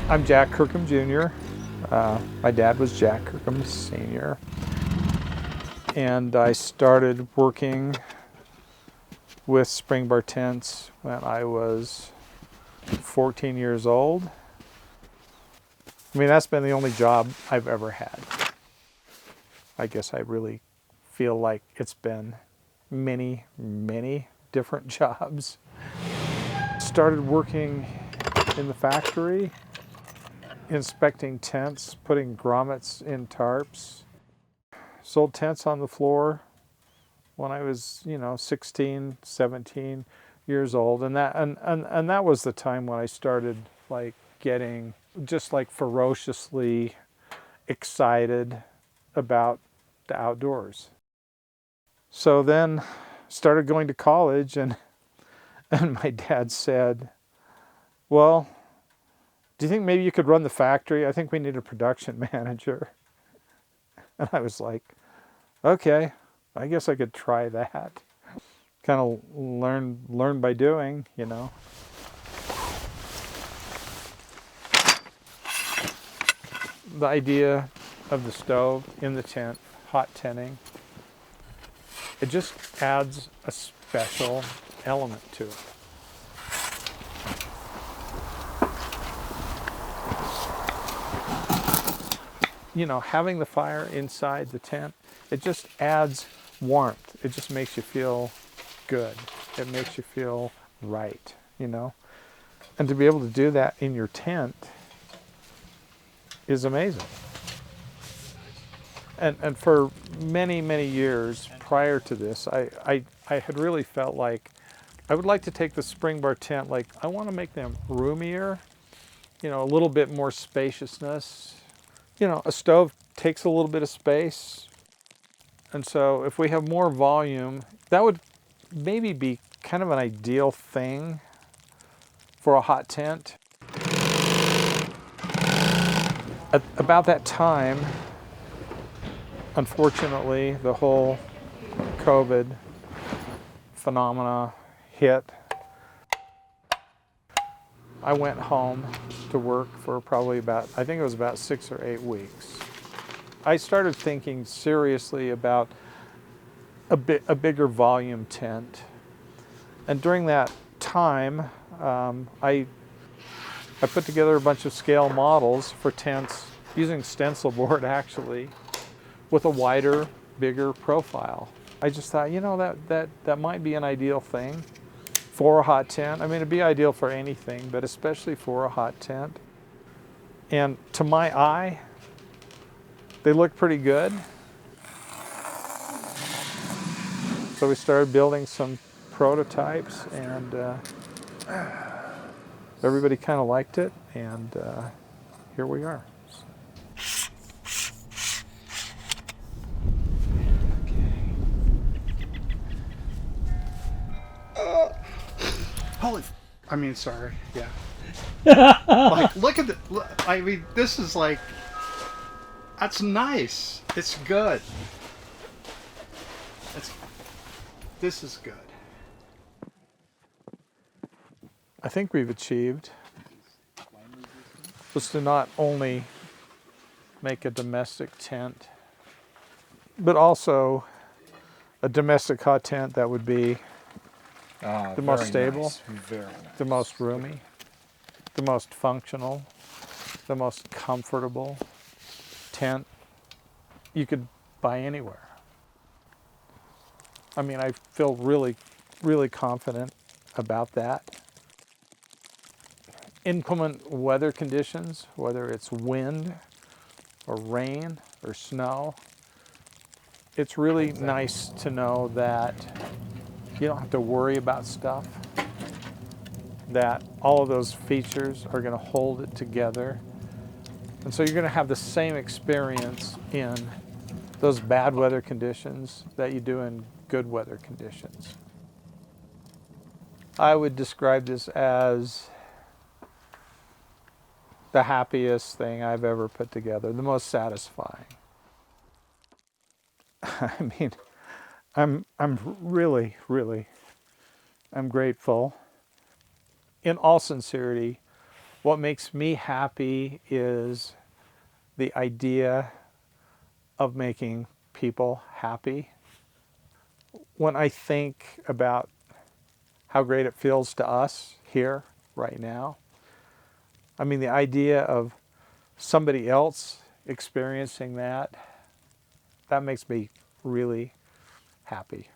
I'm Jack Kirkham Jr. My dad was Jack Kirkham Sr. And I started working with spring bar tents when I was 14 years old. I mean, that's been the only job I've ever had. I guess I really feel like it's been many, many different jobs. Started working in the factory, inspecting tents, putting grommets in tarps. Sold tents on the floor when I was, 16, 17 years old. And that was the time when I started like getting just like ferociously excited about the outdoors. So then started going to college, and my dad said, well, do you think maybe you could run the factory? I think we need a production manager. And I was like, okay, I guess I could try that. Kind of learn by doing, The idea of the stove in the tent, hot tenting, it just adds a special element to it. Having the fire inside the tent, it just adds warmth. It just makes you feel good. It makes you feel right, And to be able to do that in your tent is amazing. And for many, many years prior to this, I had really felt like I would like to take the spring bar tent, like I want to make them roomier, a little bit more spaciousness. A stove takes a little bit of space. And so if we have more volume, that would maybe be kind of an ideal thing for a hot tent. At about that time, unfortunately, the whole COVID phenomena hit. I went home to work for probably I think it was about 6 or 8 weeks. I started thinking seriously about a bigger volume tent. And during that time, I put together a bunch of scale models for tents using stencil board actually, with a wider, bigger profile. I just thought, that might be an ideal thing for a hot tent. I mean, it'd be ideal for anything, but especially for a hot tent. And to my eye, they look pretty good. So we started building some prototypes, and everybody kind of liked it, and here we are. Sorry, yeah. Like, look at this is like, that's nice. It's good. This is good. I think we've achieved was to not only make a domestic tent, but also a domestic hot tent that would be the most stable, the most roomy, the most functional, the most comfortable tent you could buy anywhere. I mean, I feel really, really confident about that. Inclement weather conditions, whether it's wind or rain or snow, it's really nice to know that you don't have to worry about stuff, that all of those features are going to hold it together. And so you're going to have the same experience in those bad weather conditions that you do in good weather conditions. I would describe this as the happiest thing I've ever put together, the most satisfying. I mean, I'm really, really, I'm grateful. In all sincerity, What makes me happy is the idea of making people happy. When I think about how great it feels to us here right now, I mean, the idea of somebody else experiencing that, that makes me really happy.